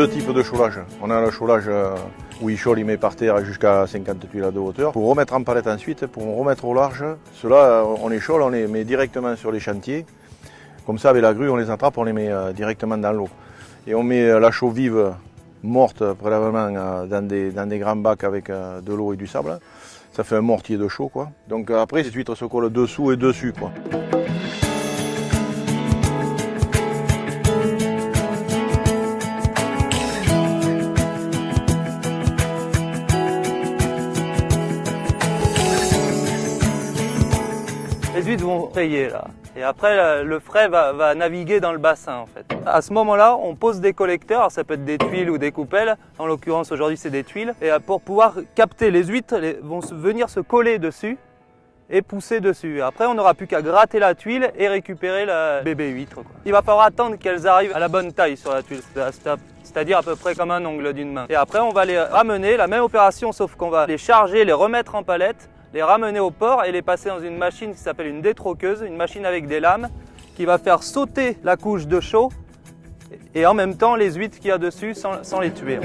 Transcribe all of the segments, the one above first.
deux types de chaulage. On a le chaulage où il chaude, il met par terre jusqu'à 50 tuiles de hauteur. Pour remettre en palette ensuite, pour remettre au large, ceux-là, on les chaude, on les met directement sur les chantiers. Comme ça, avec la grue, on les attrape, on les met directement dans l'eau. Et on met la chaux vive morte préalablement dans des grands bacs avec de l'eau et du sable. Ça fait un mortier de chaux, quoi. Donc après, ces huîtres se collent dessous et dessus, quoi. Les huîtres vont frayer là. Et après, le frais va naviguer dans le bassin en fait. À ce moment-là, on pose des collecteurs, alors ça peut être des tuiles ou des coupelles. En l'occurrence, aujourd'hui, c'est des tuiles. Et pour pouvoir capter les huîtres, elles vont venir se coller dessus et pousser dessus. Après, on n'aura plus qu'à gratter la tuile et récupérer la bébé huître, quoi. Il va falloir attendre qu'elles arrivent à la bonne taille sur la tuile, c'est-à-dire à peu près comme un ongle d'une main. Et après, on va les ramener, la même opération, sauf qu'on va les charger, les remettre en palette, les ramener au port et les passer dans une machine qui s'appelle une détroqueuse, une machine avec des lames qui va faire sauter la couche de chaux et en même temps les huîtres qu'il y a dessus sans les tuer.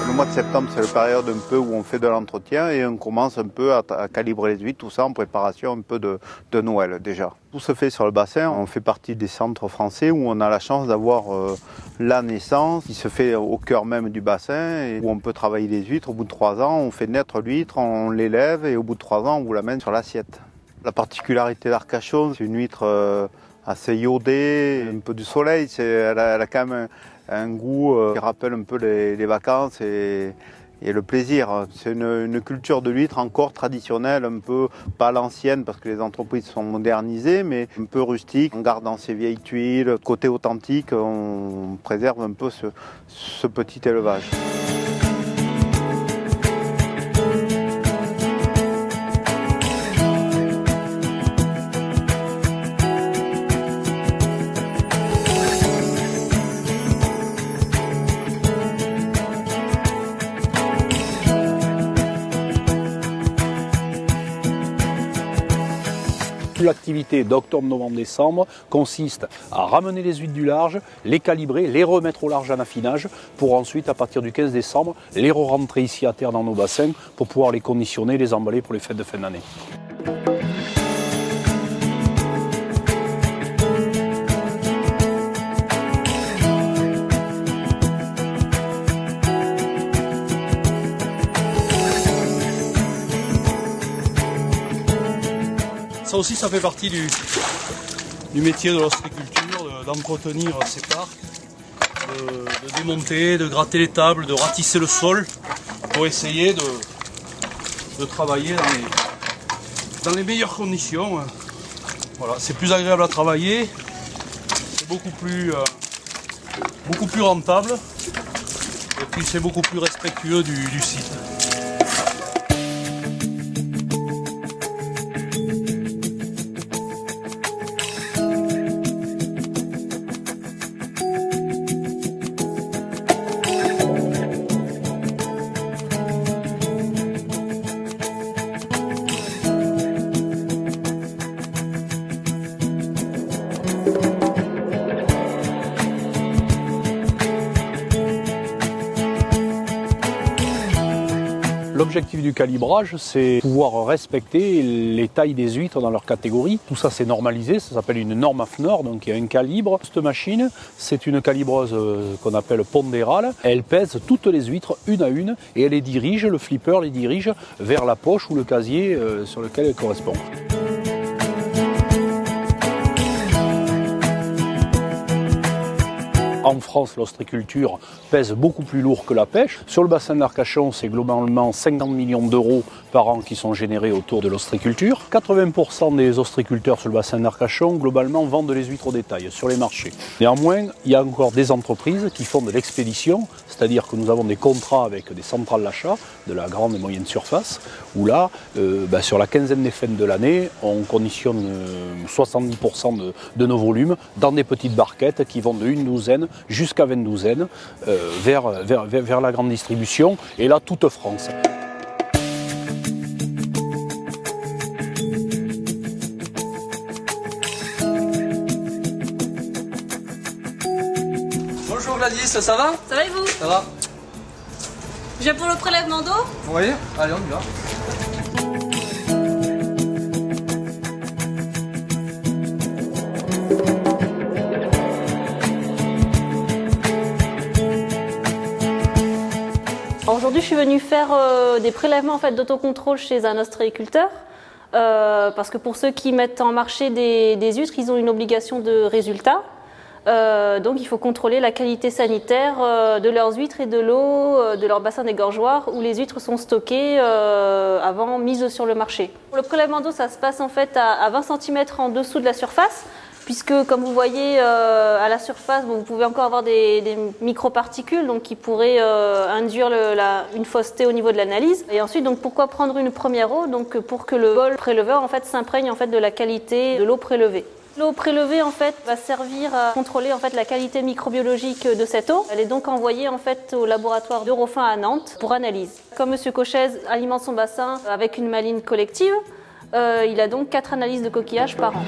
Le mois de septembre, c'est la période un peu où on fait de l'entretien et on commence un peu à calibrer les huîtres, tout ça en préparation un peu de Noël déjà. Tout se fait sur le bassin. On fait partie des centres français où on a la chance d'avoir la naissance qui se fait au cœur même du bassin et où on peut travailler les huîtres. Au bout de 3 ans, on fait naître l'huître, on l'élève et au bout de 3 ans, on vous l'amène sur l'assiette. La particularité d'Arcachon, c'est une huître assez iodée, un peu du soleil. Elle a quand même un goût qui rappelle un peu les vacances et le plaisir. C'est une culture de l'huître encore traditionnelle, un peu pas l'ancienne parce que les entreprises sont modernisées, mais un peu rustique. En gardant ces vieilles tuiles, côté authentique, on préserve un peu ce petit élevage. L'activité d'octobre, novembre, décembre consiste à ramener les huîtres du large, les calibrer, les remettre au large en affinage pour ensuite, à partir du 15 décembre, les re-rentrer ici à terre dans nos bassins pour pouvoir les conditionner, les emballer pour les fêtes de fin d'année. Ça aussi, ça fait partie du métier de l'ostréiculture, d'entretenir ces parcs, de démonter, de gratter les tables, de ratisser le sol pour essayer de travailler dans les meilleures conditions. Voilà, c'est plus agréable à travailler, c'est beaucoup plus rentable et puis c'est beaucoup plus respectueux du site. L'objectif du calibrage, c'est pouvoir respecter les tailles des huîtres dans leur catégorie. Tout ça, c'est normalisé, ça s'appelle une norme AFNOR, donc il y a un calibre. Cette machine, c'est une calibreuse qu'on appelle pondérale. Elle pèse toutes les huîtres une à une et elle les dirige, le flipper les dirige vers la poche ou le casier sur lequel elle correspond. En France, l'ostréiculture pèse beaucoup plus lourd que la pêche. Sur le bassin d'Arcachon, c'est globalement 50 millions d'euros par an qui sont générés autour de l'ostréiculture. 80% des ostréiculteurs sur le bassin d'Arcachon, globalement, vendent les huîtres au détail sur les marchés. Néanmoins, il y a encore des entreprises qui font de l'expédition, c'est-à-dire que nous avons des contrats avec des centrales d'achat de la grande et moyenne surface, où là, sur la quinzaine des fins de l'année, on conditionne 70% de nos volumes dans des petites barquettes qui vont de une douzaine jusqu'à 20 douzaines vers la grande distribution, et là toute France. Bonjour Gladys, ça va? Ça va et vous? Ça va. Je viens pour le prélèvement d'eau? Oui, allez on y va. Aujourd'hui, je suis venue faire des prélèvements en fait, d'autocontrôle chez un ostréiculteur. Parce que pour ceux qui mettent en marché des huîtres, ils ont une obligation de résultat. Donc il faut contrôler la qualité sanitaire de leurs huîtres et de l'eau de leur bassin d'égorgeoir où les huîtres sont stockées avant mise sur le marché. Le prélèvement d'eau, ça se passe en fait à 20 cm en dessous de la surface, puisque comme vous voyez à la surface, vous pouvez encore avoir des microparticules donc, qui pourraient induire une fausseté au niveau de l'analyse. Et ensuite, donc, pourquoi prendre une première eau? Donc, pour que le bol préleveur en fait, s'imprègne en fait, de la qualité de l'eau prélevée. L'eau prélevée en fait, va servir à contrôler en fait, la qualité microbiologique de cette eau. Elle est donc envoyée en fait, au laboratoire d'Eurofin à Nantes pour analyse. Comme M. Cochez alimente son bassin avec une maline collective, il a donc 4 analyses de coquillages par an.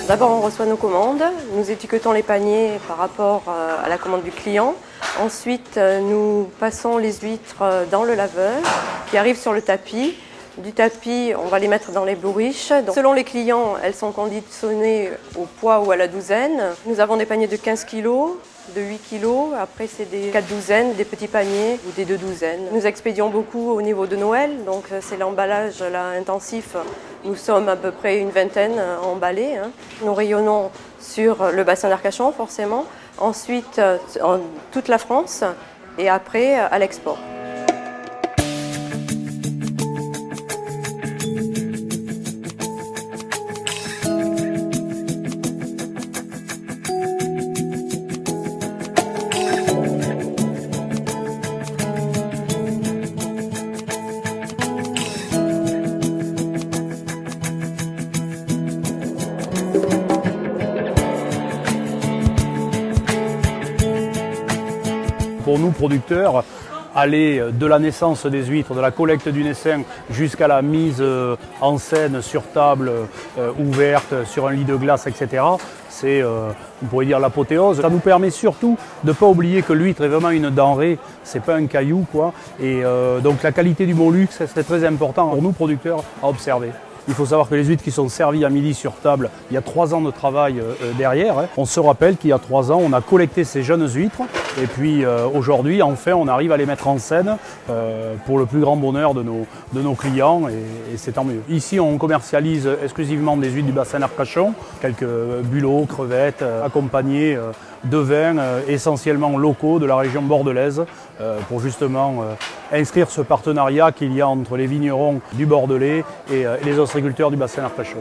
D'abord, on reçoit nos commandes, nous étiquetons les paniers par rapport à la commande du client. Ensuite, nous passons les huîtres dans le laveur qui arrive sur le tapis. Du tapis, on va les mettre dans les bourriches. Donc, selon les clients, elles sont conditionnées au poids ou à la douzaine. Nous avons des paniers de 15 kg, de 8 kg. Après, c'est des 4 douzaines, des petits paniers ou des 2 douzaines. Nous expédions beaucoup au niveau de Noël, donc c'est l'emballage là, intensif. Nous sommes à peu près une vingtaine emballés. Nous rayonnons sur le bassin d'Arcachon, forcément. Ensuite, en toute la France et après à l'export. Pour nous, producteurs, aller de la naissance des huîtres, de la collecte du naissin jusqu'à la mise en scène sur table ouverte, sur un lit de glace, etc. C'est, on pourrait dire, l'apothéose. Ça nous permet surtout de ne pas oublier que l'huître est vraiment une denrée, c'est pas un caillou, quoi. Et donc la qualité du mollusque, c'est très important pour nous, producteurs, à observer. Il faut savoir que les huîtres qui sont servies à midi sur table, il y a 3 ans de travail derrière. On se rappelle qu'il y a 3 ans, on a collecté ces jeunes huîtres. Et puis aujourd'hui, enfin, on arrive à les mettre en scène pour le plus grand bonheur de nos clients. Et c'est tant mieux. Ici, on commercialise exclusivement des huîtres du bassin d'Arcachon. Quelques bulots, crevettes, accompagnés de vins essentiellement locaux de la région bordelaise pour justement inscrire ce partenariat qu'il y a entre les vignerons du Bordelais et les ostréiculteurs du bassin d'Arcachon.